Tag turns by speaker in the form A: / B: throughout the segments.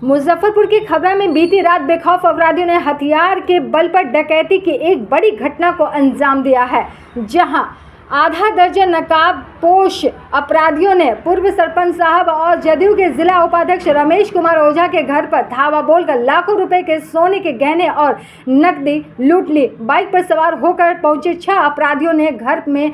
A: मुजफ्फरपुर की खबरा में बीती रात बेखौफ अपराधियों ने हथियार के बल पर डकैती की एक बड़ी घटना को अंजाम दिया है, जहां आधा दर्जन नकाबपोश अपराधियों ने पूर्व सरपंच साहब और जदयू के जिला उपाध्यक्ष रमेश कुमार ओझा के घर पर धावा बोलकर लाखों रुपए के सोने के गहने और नकदी लूट ली। बाइक पर सवार होकर पहुंचे 6 अपराधियों ने घर में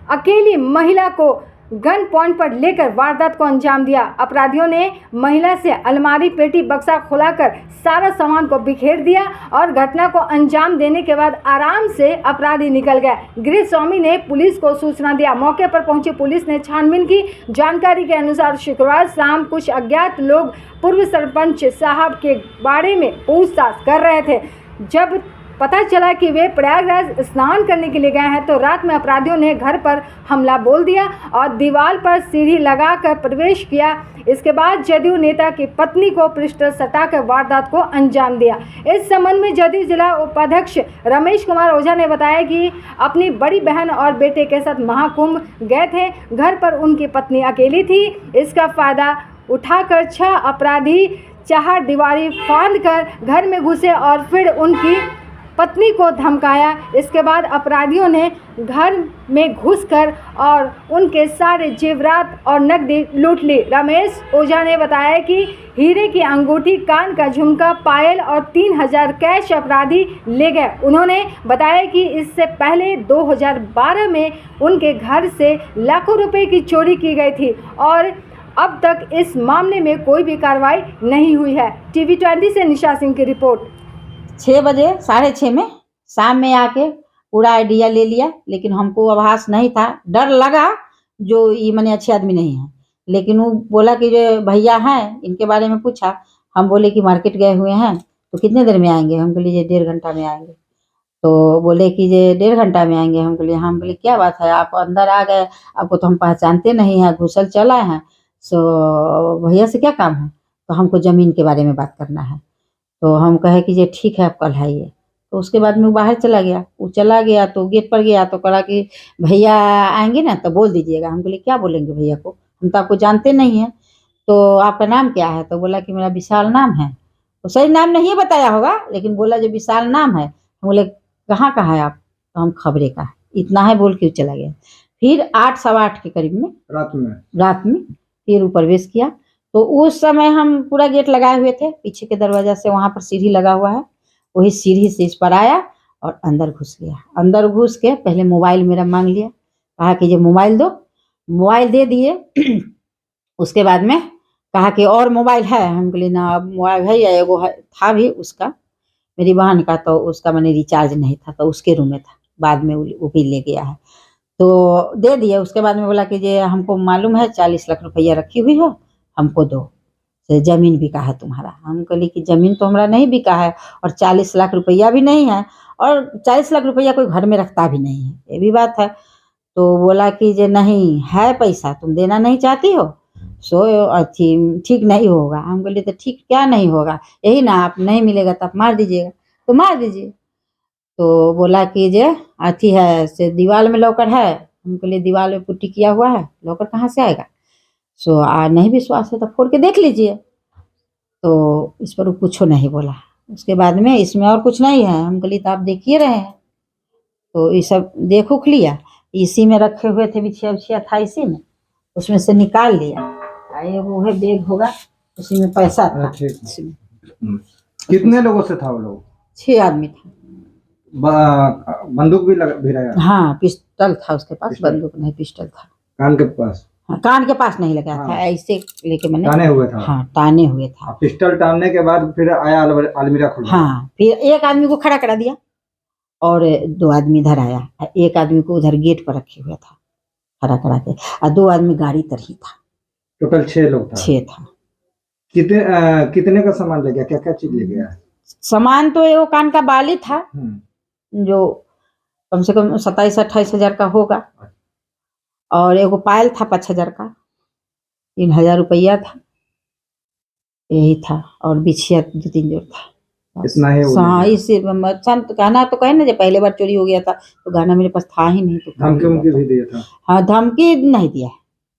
A: अकेली महिला को गन पॉइंट पर लेकर वारदात को अंजाम दिया। अपराधियों ने महिला से अलमारी पेटी बक्सा खुलाकर सारा सामान को बिखेर दिया और घटना को अंजाम देने के बाद आराम से अपराधी निकल गए। गृह स्वामी ने पुलिस को सूचना दिया। मौके पर पहुंची पुलिस ने छानबीन की। जानकारी के अनुसार शुक्रवार शाम कुछ अज्ञात लोग पूर्व सरपंच साहब के बारे में पूछताछ कर रहे थे। जब पता चला कि वे प्रयागराज स्नान करने के लिए गए हैं तो रात में अपराधियों ने घर पर हमला बोल दिया और दीवार पर सीढ़ी लगाकर प्रवेश किया। इसके बाद जदयू नेता की पत्नी को पिस्टल सटाकर वारदात को अंजाम दिया। इस संबंध में जदयू जिला उपाध्यक्ष रमेश कुमार ओझा ने बताया कि अपनी बड़ी बहन और बेटे के साथ महाकुंभ गए थे। घर पर उनकी पत्नी अकेली थी। इसका फायदा उठाकर 6 अपराधी चारदीवारी फांदकर घर में घुसे और फिर उनकी पत्नी को धमकाया। इसके बाद अपराधियों ने घर में घुसकर और उनके सारे जेवरात और नकदी लूट ली। रमेश ओझा ने बताया कि हीरे की अंगूठी, कान का झुमका, पायल और 3000 कैश अपराधी ले गए। उन्होंने बताया कि इससे पहले 2012 में उनके घर से लाखों रुपए की चोरी की गई थी और अब तक इस मामले में कोई भी कार्रवाई नहीं हुई है। टीवी 20 से निशा सिंह की रिपोर्ट।
B: 6 बजे 6:30 में शाम में आके पूरा आइडिया ले लिया, लेकिन हमको आभास नहीं था। डर लगा जो ये मैंने अच्छे आदमी नहीं है, लेकिन वो बोला कि जो भैया हैं इनके बारे में पूछा। हम बोले कि मार्केट गए हुए हैं तो कितने देर में आएंगे? हम बोले 1.5 घंटा में आएंगे। तो बोले कि ये 1.5 घंटा में आएंगे। हम बोले क्या बात है, आप अंदर आ गए, आपको तो हम पहचानते नहीं हैं, घुसल चला है। सो भैया से क्या काम है? तो हमको ज़मीन के बारे में बात करना है। तो हम कहे कि ये ठीक है, आप कल आइए। तो उसके बाद में वो बाहर चला गया। वो चला गया तो गेट पर गया तो कहा कि भैया आएंगे ना तो बोल दीजिएगा। हम बोले क्या बोलेंगे भैया को, हम तो आपको जानते नहीं हैं। तो आपका नाम क्या है? तो बोला कि मेरा विशाल नाम है। तो सही नाम नहीं बताया होगा, लेकिन बोला जो विशाल नाम है। हम बोले कहाँ का है आप? तो हम खबरे का है। इतना है बोल के चला गया। फिर 8, सवा 8 के करीब में रात में फिर वो प्रवेश किया। तो उस समय हम पूरा गेट लगाए हुए थे, पीछे के दरवाजा से वहाँ पर सीढ़ी लगा हुआ है, वही सीढ़ी से इस पर आया और अंदर घुस गया। अंदर घुस के पहले मोबाइल मेरा मांग लिया, कहा कि ये मोबाइल दो। मोबाइल दे दिए। उसके बाद में कहा कि और मोबाइल है? हम बोले ना, अब मोबाइल है या एगो है था भी उसका, मेरी बहन का, तो उसका मैंने रिचार्ज नहीं था तो उसके रूम में था। बाद में वो भी ले गया है तो दे दिया। उसके बाद में बोला कि ये हमको मालूम है 40 लाख रुपया रखी हुई हो, हमको दो। जमीन बिका है तुम्हारा? हम कहली कि जमीन तो हमारा नहीं बिका है और 40 लाख रुपया भी नहीं है, और 40 लाख रुपया कोई घर में रखता भी नहीं है, ये भी बात है। तो बोला कि जे नहीं है पैसा, तुम देना नहीं चाहती हो, सो अथी ठीक नहीं होगा। हम बोले तो ठीक क्या नहीं होगा, यही ना, आप नहीं मिलेगा तो आप मार दीजिएगा। तो मार दीजिए। तो बोला कि जे अथी है से दीवार में लॉकर है। हम कहले दीवार में पुट्टी किया हुआ है, लॉकर कहाँ से आएगा? सो नहीं विश्वास है तो फोड़ के देख लीजिए। तो इस पर वो कुछ नहीं बोला। उसके बाद में इसमें और कुछ नहीं है। हम कहली तो आप देखिए रहे हैं। तो ये सब देख उख लिया, इसी में रखे हुए थे, बिछिया था इसी में, उसमें से निकाल लिया। ये वो है बैग होगा, उसी में पैसा था।
C: कितने लोगों से था वो लोग?
B: 6 आदमी था।
C: बंदूक भी लगाया?
B: हाँ, पिस्टल था उसके पास, बंदूक नहीं, पिस्टल था।
C: कान के पास?
B: हाँ, कान के पास नहीं लगा था, ऐसे लेके मैंने
C: ताने हुए था।
B: हाँ, ताने हुए था।
C: पिस्टल टानने के बाद फिर आया अलमीरा खुला।
B: हाँ, फिर एक आदमी को खड़ा करा दिया और 2 आदमी इधर आया। एक आदमी को उधर गेट पर रखे हुआ था खड़ा करा के, और 2 आदमी गाड़ी तर ही था।
C: टोटल 6 लोग था।
B: 6 था।
C: कितने का सामान ले गया, क्या क्या चीज ले गया?
B: सामान तो एगो कान का बाली था जो कम से कम 27-28 हजार का होगा, और एगो पायल था 5,000 का, 3,000 रुपया था, यही था, और बिछिया 2-3 जोड़ था।
C: इतना है?
B: हाँ, इसे गाना तो कहे ना, जब पहले बार चोरी हो गया था तो गाना मेरे पास था ही नहीं। तो
C: धमकी भी दिया था?
B: हाँ, धमकी नहीं दिया है,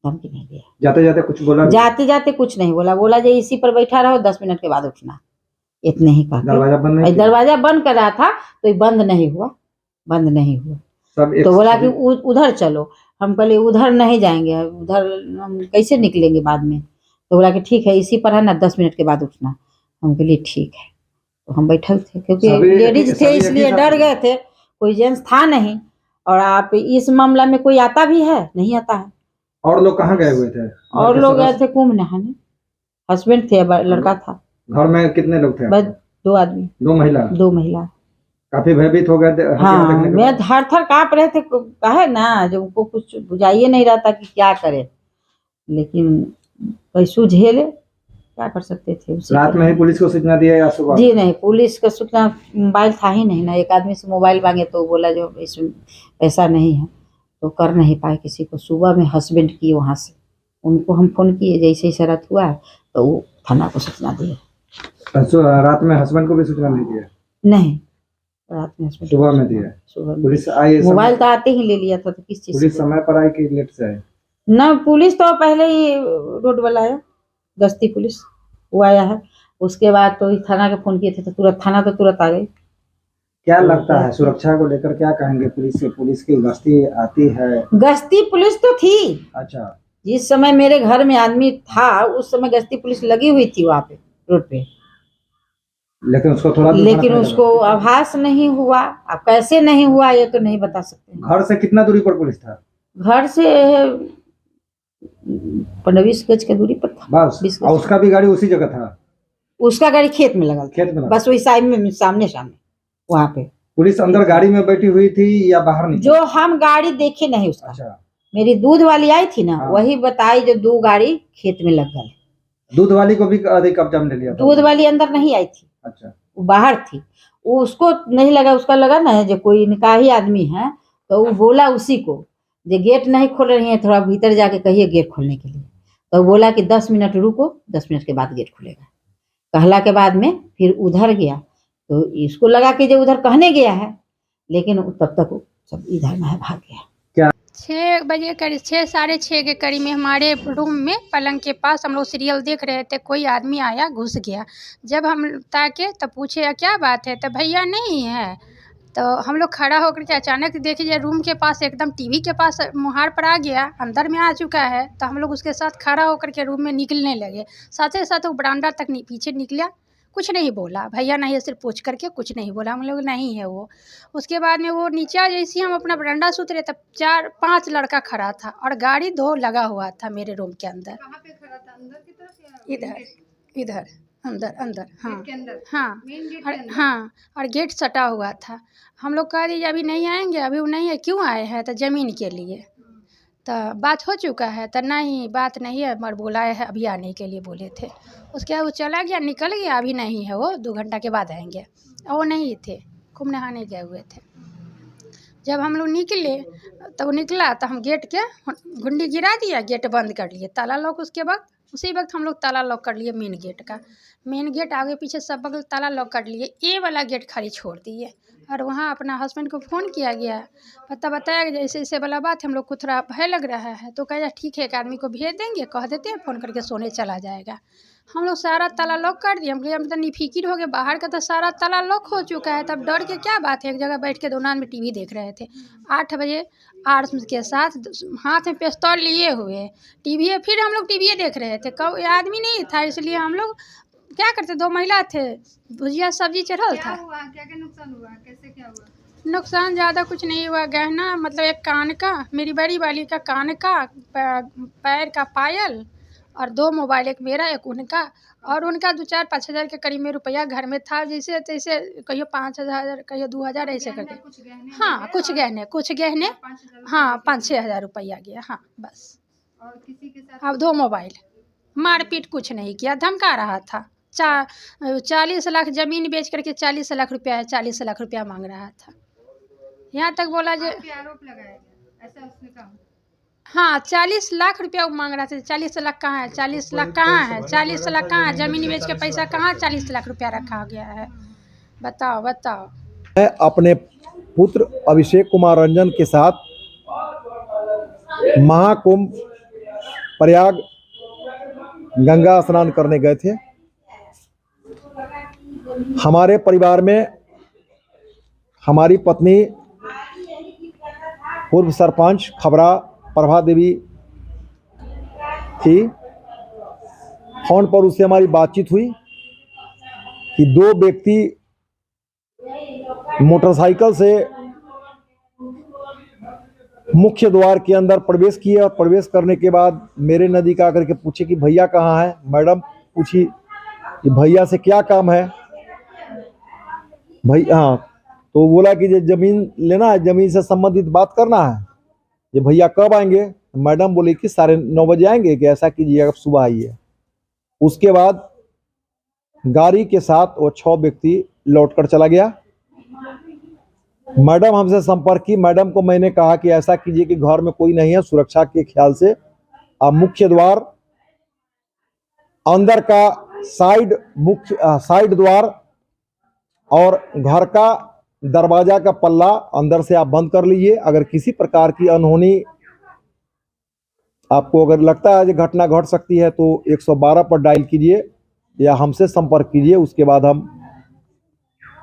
B: धमकी नहीं दिया।
C: जाते जाते कुछ बोला?
B: जाते जाते कुछ नहीं बोला, बोला जो इसी पर बैठा रहो, 10 मिनट के बाद उठना, इतने ही कहा।
C: दरवाजा बंद नहीं किया?
B: दरवाजा बंद कर रहा था तो ये बंद नहीं हुआ।
C: सब
B: तो बोला कि उधर चलो। हम कहले उधर नहीं जाएंगे, उधर हम कैसे निकलेंगे बाद में। तो बोला कि ठीक है, इसी पर है ना, 10 मिनट के बाद उठना। हम कहलिए ठीक है। तो हम बैठल थे, क्योंकि लेडीज थे इसलिए डर गए थे, कोई जेंट्स था नहीं। और आप इस मामला में कोई आता भी है, नहीं आता है।
C: और लोग कहाँ गए हुए थे?
B: और लोग गए थे कुंभ नहाने, हस्बैंड थे, लड़का था।
C: घर में कितने लोग थे?
B: बस 2 आदमी,
C: 2 महिला।
B: काफी
C: भयभीत हो गए थे?
B: हाँ, मैं थर थर कांप रहे थे, कहे ना, जब उनको कुछ बुझाइए नहीं रहा था कि क्या करे, लेकिन कैसू झेले, क्या कर सकते थे।
C: रात में ही पुलिस को सूचना दिया या सुबह?
B: जी नहीं, पुलिस का सूचना, मोबाइल था ही नहीं ना। एक आदमी से मोबाइल मांगे तो बोला जो इसमें पैसा नहीं है, तो कर नहीं पाए किसी को। सुबह में हस्बैंड की वहाँ से, उनको हम फोन किए, जैसे ही शरत हुआ तो वो थाना को सूचना दिए।
C: रात में हस्बैंड को भी सूचना नहीं दिया?
B: नहीं, रात में हस्बैंड
C: सुबह में दिया।
B: सुबह
C: पुलिस आई?
B: मोबाइल तो आते ही ले लिया था, तो किस चीज
C: पुलिस समय पर आई कि लेट से आई?
B: ना, पुलिस तो पहले ही रोड वाला आया, गश्ती पुलिस वो आया है। उसके बाद तो थाना के फोन किए थे, तो तुरंत थाना तो तुरंत आ गई।
C: क्या लगता है सुरक्षा को लेकर, क्या कहेंगे? पुलिस की गश्ती आती है?
B: गश्ती पुलिस तो थी।
C: अच्छा।
B: जिस समय मेरे घर में आदमी था, उस समय गश्ती पुलिस लगी हुई थी वहाँ पे रोड पे, लेकिन उसको आभास नहीं हुआ। अब कैसे नहीं हुआ ये तो नहीं बता सकते।
C: घर से कितना दूरी पर पुलिस था?
B: घर से 15-20 गज की दूरी पर था
C: बस। और उसका भी गाड़ी उसी जगह था?
B: उसका गाड़ी खेत में लगा था।
C: खेत में लगा?
B: बस वही साइड में, सामने वहाँ पे।
C: पुलिस अंदर गाड़ी में बैठी हुई थी या बाहर निकली?
B: जो हम गाड़ी देखे नहीं उसका।
C: अच्छा।
B: मेरी दूध वाली आई थी ना,
C: हाँ।
B: वही बताई जो 2 गाड़ी खेत में लग गई।
C: दूध वाली को भी कब्जा में ले लिया था?
B: दूध वाली अंदर नहीं आई थी।
C: अच्छा।
B: वो बाहर थी। वो उसको नहीं लगा, उसका लगा ना जो कोई निकाही आदमी है, तो वो बोला उसी को, जो गेट नहीं खोल रही है, थोड़ा भीतर जाके कहिए गेट खोलने के लिए। तो बोला कि 10 मिनट रुको, 10 मिनट के बाद गेट खुलेगा। कहला के बाद में फिर उधर गया, तो इसको लगा कि जो उधर कहने गया है, लेकिन तब तक सब इधर में भाग गया।
D: 6 बजे करीब, 6 साढ़े 6 के करीब में हमारे रूम में पलंग के पास हम लोग सीरियल देख रहे थे, कोई आदमी आया, घुस गया। जब हम ताके तब पूछे क्या बात है, तो भैया नहीं है। तो हम लोग खड़ा होकर के अचानक देखिए रूम के पास एकदम टीवी के पास मुहार पर आ गया, अंदर में आ चुका है। तो हम लोग उसके साथ खड़ा होकर के रूम में निकलने लगे, साथ ही साथ वो बरामदा तक पीछे निकला, कुछ नहीं बोला, भैया नहीं है, सिर्फ पूछ करके कुछ नहीं बोला, हम लोग नहीं है वो। उसके बाद में वो नीचे जैसे हम अपना बरामदा से उतरे, तब 4-5 लड़का खड़ा था और गाड़ी 2 लगा हुआ था मेरे रूम के अंदर।
A: कहाँ पे खड़ा था, अंदर की तरफ या
D: इधर अंदर हाँ
A: गेट के अंदर?
D: हाँ
A: मेन गेट के अंदर?
D: हाँ, और गेट सटा हुआ था। हम लोग कह दिए अभी नहीं आएंगे, अभी वो नहीं है। क्यों आए हैं? तो ज़मीन के लिए। तो बात हो चुका है? तो नहीं, बात नहीं है, मगर बुलाए है अभी आने के लिए बोले थे। उसके बाद वो चला गया, निकल गया, अभी नहीं है वो, 2 घंटा के बाद आएंगे। और वो नहीं थे, कुंभ नहाने गए हुए थे। जब हम लोग निकले तो वो निकला, तो हम गेट के गुंडी गिरा दिया, गेट बंद कर लिए, ताला लॉक। उसके बाद उसी वक्त हम लोग ताला लॉक कर लिए मेन गेट का। मेन गेट आगे पीछे सब बगल ताला लॉक कर लिए, ये वाला गेट खाली छोड़ दिए। और वहाँ अपना हस्बैंड को फ़ोन किया गया, बताया कि जैसे ऐसे वाला बात, हम लोग को थोड़ा भय लग रहा है। तो कहा ठीक है, एक आदमी को भेज देंगे, कह देते हैं, फ़ोन करके सोने चला जाएगा। हम लोग सारा ताला लॉक कर दिए। हम तो निफिकिर हो गए, बाहर का तो सारा ताला लॉक हो चुका है, तब डर के क्या बात है। एक जगह बैठ के दोनों आदमी टीवी देख रहे थे। 8 बजे आर्म्स के साथ हाथ में पिस्तौल लिए हुए टीवी, फिर हम लोग टीवी देख रहे थे। कोई आदमी नहीं था, इसलिए हम लोग क्या करते, 2 महिला थे, भुजिया सब्जी चढ़ल था।
A: क्या नुकसान हुआ, कैसे क्या हुआ?
D: नुकसान ज़्यादा कुछ नहीं हुआ। गहना मतलब एक कान का, मेरी बड़ी वाली का कान का, पैर का पायल, और 2 मोबाइल, एक मेरा एक उनका। और उनका 2-4-5 हज़ार के करीब में रुपया घर में था, जैसे तैसे कहियो 5,000, कहियो 2,000 ऐसे करके। हाँ, कुछ गहने हाँ, 5-6 हज़ार रुपया गया। हाँ बस।
A: और किसी के साथ?
D: अब 2 मोबाइल। मारपीट कुछ नहीं किया, धमका रहा था। 40 लाख ज़मीन बेच करके 40 लाख रुपया, 40 लाख रुपया मांग रहा था। यहाँ तक बोला जो
A: आरोप लगाया गया, ऐसा उसने कहा?
D: हाँ, 40 लाख रुपया वो मांग रहा था। 40 लाख कहाँ है? 40 लाख कहाँ है? 40 लाख कहाँ है? ज़मीन बेच के पैसा कहाँ 40 लाख रुपया रखा गया है? बताओ।
E: मैं अपने पुत्र अभिषेक कुमार रंजन के साथ महाकुंभ प्रयाग गंगा स्नान करने गए थे। हमारे परिवार में हमारी पत्नी पूर्व सरपंच खबरा प्रभा देवी थी। फोन पर उससे हमारी बातचीत हुई कि दो व्यक्ति मोटरसाइकिल से मुख्य द्वार के अंदर प्रवेश किए और प्रवेश करने के बाद मेरे नज़दीक आकर के पूछे कि भैया कहाँ है। मैडम पूछी कि भैया से क्या काम है। भैया हाँ, तो बोला कि ये ज़मीन लेना है, ज़मीन से संबंधित बात करना है। ये भैया कब आएंगे। मैडम बोली कि 9:30 बजे आएंगे, कि ऐसा कीजिएगा सुबह आइए। उसके बाद गाड़ी के साथ वो 6 व्यक्ति लौटकर चला गया। मैडम हमसे संपर्क की। मैडम को मैंने कहा कि ऐसा कीजिए कि घर में कोई नहीं है, सुरक्षा के ख्याल से आप मुख्य द्वार अंदर का साइड द्वार और घर का दरवाजा का पल्ला अंदर से आप बंद कर लीजिए। अगर किसी प्रकार की अनहोनी आपको अगर लगता है कि घटना घट सकती है तो 112 पर डायल कीजिए या हमसे संपर्क कीजिए। उसके बाद हम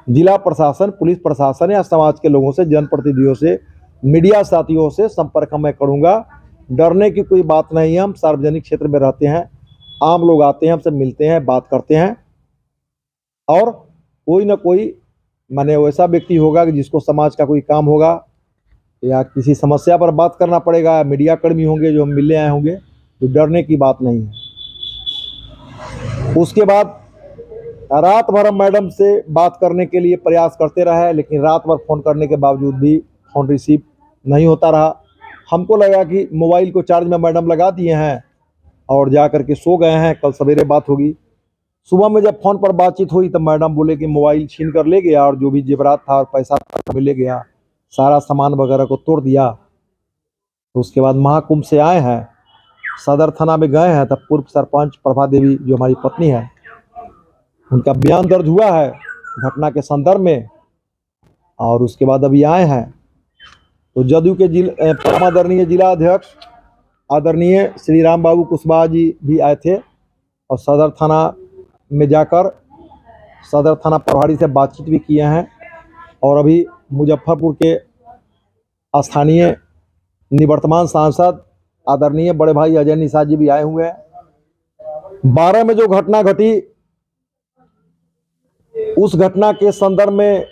E: जिला प्रशासन, पुलिस प्रशासन या समाज के लोगों से, जनप्रतिनिधियों से, मीडिया साथियों से संपर्क मैं करूंगा। डरने की कोई बात नहीं है। हम सार्वजनिक क्षेत्र में रहते हैं, आम लोग आते हैं, हमसे मिलते हैं, बात करते हैं और कोई ना कोई माने वैसा व्यक्ति होगा कि जिसको समाज का कोई काम होगा या किसी समस्या पर बात करना पड़ेगा, मीडिया कर्मी होंगे जो हम मिलने आए होंगे, तो डरने की बात नहीं है। उसके बाद रात भर हम मैडम से बात करने के लिए प्रयास करते रहे, लेकिन रात भर फ़ोन करने के बावजूद भी फ़ोन रिसीव नहीं होता रहा। हमको लगा कि मोबाइल को चार्ज में मैडम लगा दिए हैं और जा कर के सो गए हैं, कल सवेरे बात होगी। सुबह में जब फ़ोन पर बातचीत हुई तब मैडम बोले कि मोबाइल छीन कर ले गया और जो भी जेवरात था और पैसा में ले गया, सारा सामान वगैरह को तोड़ दिया। तो उसके बाद महाकुंभ से आए हैं, सदर थाना में गए हैं, तब पूर्व सरपंच प्रभा देवी जो हमारी पत्नी है उनका बयान दर्ज हुआ है घटना के संदर्भ में। और उसके बाद अभी आए हैं तो जदयू के आदरणीय जिला अध्यक्ष आदरणीय श्री राम बाबू कुशवाहा जी भी आए थे और सदर थाना में जाकर सदर थाना प्रभारी से बातचीत भी किए हैं। और अभी मुजफ्फरपुर के स्थानीय निवर्तमान सांसद आदरणीय बड़े भाई अजय निषाद जी भी आए हुए हैं। 12 में जो घटना घटी उस घटना के संदर्भ में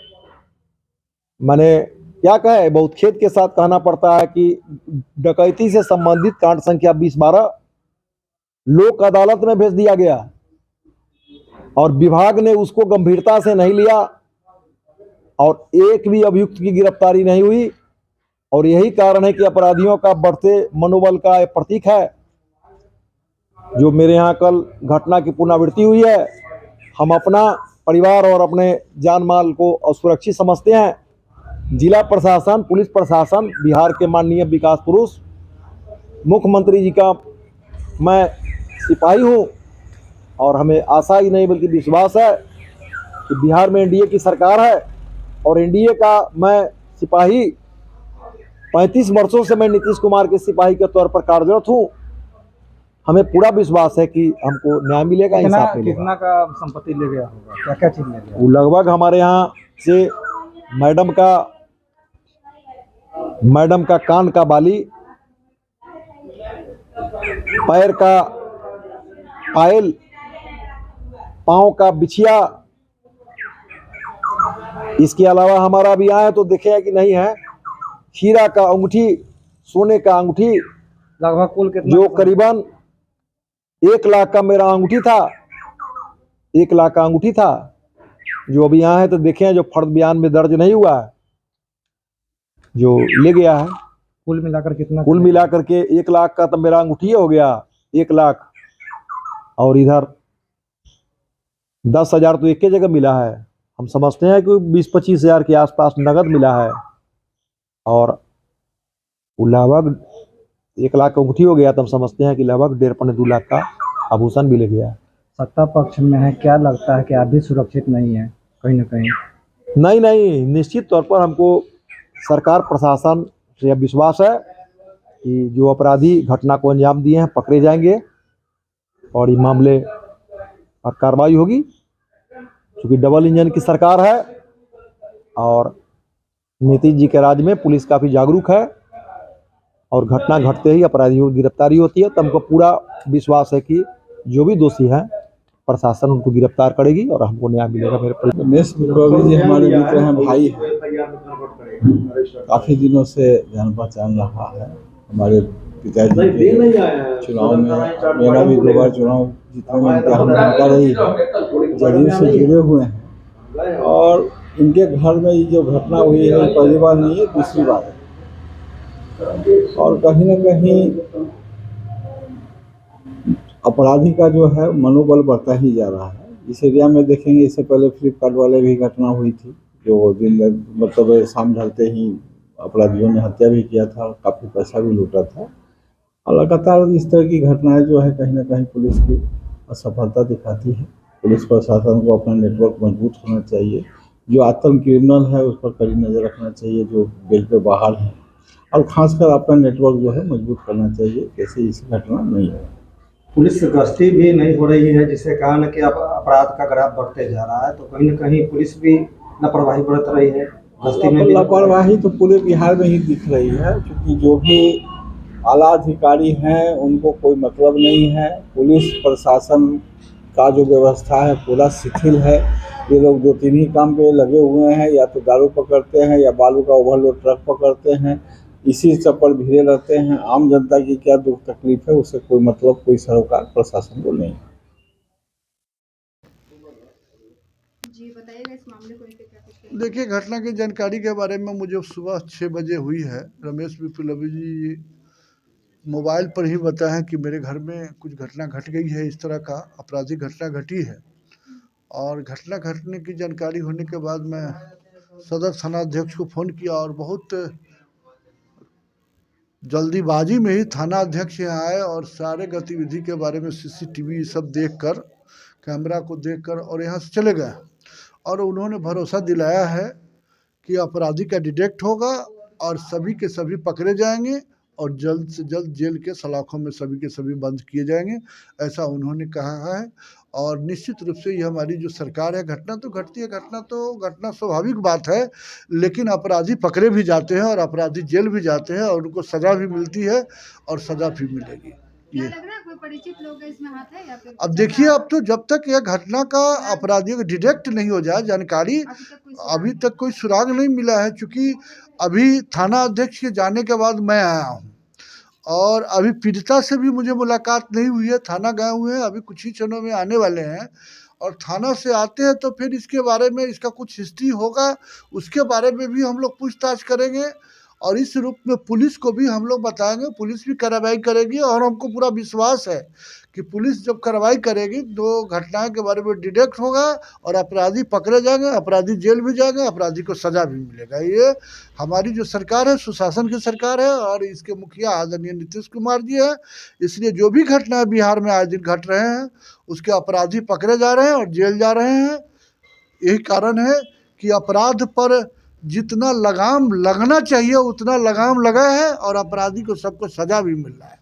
E: मैंने क्या कहे, बहुत खेद के साथ कहना पड़ता है कि डकैती से संबंधित कांड संख्या 20-12 लोक अदालत में भेज दिया गया और विभाग ने उसको गंभीरता से नहीं लिया और एक भी अभियुक्त की गिरफ्तारी नहीं हुई। और यही कारण है कि अपराधियों का बढ़ते मनोबल का एक प्रतीक है। जो मेरे यहाँ कल घटना की पुनरावृत्ति हुई है, हम अपना परिवार और अपने जान माल को असुरक्षित समझते हैं। जिला प्रशासन, पुलिस प्रशासन, बिहार के माननीय विकास पुरुष मुख्यमंत्री जी का मैं सिपाही हूँ और हमें आशा ही नहीं बल्कि विश्वास है कि बिहार में एनडीए की सरकार है और एनडीए का मैं सिपाही 35 वर्षों से मैं नीतीश कुमार के सिपाही के तौर पर कार्यरत हूँ। हमें पूरा विश्वास है कि हमको न्याय मिलेगा, इंसाफ मिलेगा।
C: कितना का संपत्ति ले गया होगा, क्या क्या चीज ले गया?
E: वो लगभग हमारे यहाँ से मैडम का कान का बाली, पैर का पायल, पाँव का बिछिया, इसके अलावा हमारा भी आए तो देखे कि नहीं है हीरा का अंगूठी, सोने का अंगूठी,
C: लगभग कुल कितना?
E: जो करीबन 1 लाख का मेरा अंगूठी था, 1 लाख का अंगूठी था जो अभी यहाँ है तो देखें जो फर्द बयान में दर्ज नहीं हुआ है, जो ले गया है।
C: कुल मिलाकर कितना?
E: कुल मिलाकर के 1 लाख का तो मेरा अंगूठी हो गया 1 लाख, और इधर 10,000 तो एक ही जगह मिला है। हम समझते हैं कि 20-25 हज़ार के आसपास नगद मिला है और लगभग 1 लाख का अंगूठी हो गया, तो हम समझते हैं कि लगभग 1.5-2 लाख का आभूषण भी ले गया।
C: सत्ता पक्ष में है, क्या लगता है कि आप भी सुरक्षित नहीं है कहीं ना कहीं?
E: नहीं, निश्चित तौर पर हमको सरकार प्रशासन से विश्वास है कि जो अपराधी घटना को अंजाम दिए हैं पकड़े जाएंगे और ये मामले पर कार्रवाई होगी। क्योंकि डबल इंजन की सरकार है और नीतीश जी के राज में पुलिस काफ़ी जागरूक है और घटना घटते ही अपराधियों की गिरफ्तारी होती है। तो हमको पूरा विश्वास है कि जो भी दोषी हैं प्रशासन उनको गिरफ्तार करेगी और हमको न्याय मिलेगा। मेरे
F: रमेश रवि जी हमारे मित्र हैं, भाई हैं, काफ़ी दिनों से जान पहचान रहा है। हमारे पिताजी के चुनाव में मेरा भी 2 बार चुनाव जीतने में इनका हम भूमिका रही है, जदयू से जुड़े हुए हैं। और इनके घर में ये जो घटना हुई है पहली बार नहीं है, दूसरी बार है। और कहीं ना कहीं अपराधी का जो है मनोबल बढ़ता ही जा रहा है। इस एरिया में देखेंगे, इससे पहले फ्लिपकार्ट वाले भी घटना हुई थी, जो दिन मतलब शाम ढलते ही अपराधियों ने हत्या भी किया था, काफ़ी पैसा भी लूटा था। और लगातार इस तरह की घटनाएं जो है कहीं ना कहीं पुलिस की असफलता दिखाती है। पुलिस प्रशासन को अपना नेटवर्क मजबूत होना चाहिए, जो आतंक क्रिमिनल है उस पर कड़ी नज़र रखना चाहिए, जो बेल पे बाहर है, और खासकर अपना नेटवर्क जो है मजबूत करना चाहिए, कैसे इस घटना नहीं हो।
C: पुलिस गश्ती भी नहीं हो रही है, जिसके कारण कि अब अपराध का ग्राफ बढ़ते जा रहा है। तो कहीं न कहीं पुलिस भी लापरवाही बरत रही है। गश्ती में भी
F: लापरवाही तो पूरे बिहार में ही दिख रही है, क्योंकि जो भी आला अधिकारी हैं उनको कोई मतलब नहीं है। पुलिस प्रशासन का जो व्यवस्था है पूरा शिथिल है। ये लोग 2-3 ही काम पे लगे हुए हैं, या तो दारू पकड़ते हैं या बालू का ओवरलोड ट्रक पकड़ते हैं, इसी सब पर भिड़े रहते हैं। आम जनता की क्या दुख तकलीफ है उससे कोई मतलब कोई सरोकार प्रशासन को नहीं।
A: जी बताइएगा इस मामले को लेकर क्या कुछ।
G: देखिए, घटना की जानकारी के बारे में मुझे सुबह 6 बजे हुई है। रमेश रवि जी मोबाइल पर ही बताएं कि मेरे घर में कुछ घटना घट गई है, इस तरह का आपराधिक घटना घटी है। और घटना घटने की जानकारी होने के बाद मैं सदर थानाध्यक्ष को फ़ोन किया और बहुत जल्दीबाजी में ही थाना अध्यक्ष यहाँ आए और सारे गतिविधि के बारे में CCTV सब देखकर, कैमरा को देखकर और यहाँ से चले गए। और उन्होंने भरोसा दिलाया है कि अपराधी का डिटेक्ट होगा और सभी के सभी पकड़े जाएंगे और जल्द से जल्द जेल के सलाखों में सभी के सभी बंद किए जाएंगे, ऐसा उन्होंने कहा है। और निश्चित रूप से ये हमारी जो सरकार है, घटना तो घटती है, घटना स्वाभाविक बात है, लेकिन अपराधी पकड़े भी जाते हैं और अपराधी जेल भी जाते हैं और उनको सज़ा भी मिलती है और सज़ा भी मिलेगी। ये
A: लग रहा है कोई परिचित लोग इसमें हाथ है या फिर
G: अब देखिए, अब तो जब तक यह घटना का अपराधियों का डिटेक्ट नहीं हो जाए जानकारी, अभी तक कोई सुराग नहीं मिला है। चूँकि अभी थाना अध्यक्ष के जाने के बाद मैं आया हूँ और अभी पीड़िता से भी मुझे मुलाकात नहीं हुई है। थाना गए हुए हैं, अभी कुछ ही क्षणों में आने वाले हैं और थाना से आते हैं तो फिर इसके बारे में, इसका कुछ हिस्ट्री होगा, उसके बारे में भी हम लोग पूछताछ करेंगे और इस रूप में पुलिस को भी हम लोग बताएंगे। पुलिस भी कार्रवाई करेगी और हमको पूरा विश्वास है कि पुलिस जब कार्रवाई करेगी तो घटनाओं के बारे में डिटेक्ट होगा और अपराधी पकड़े जाएंगे, अपराधी जेल भी जाएंगे, अपराधी को सज़ा भी मिलेगा। ये हमारी जो सरकार है सुशासन की सरकार है और इसके मुखिया आदरणीय नीतीश कुमार जी है। इसलिए जो भी घटनाएं बिहार में आज दिन घट रहे हैं उसके अपराधी पकड़े जा रहे हैं और जेल जा रहे हैं। यही कारण है कि अपराध पर जितना लगाम लगना चाहिए उतना लगाम लगा है और अपराधी को सबको सज़ा भी मिल रहा है।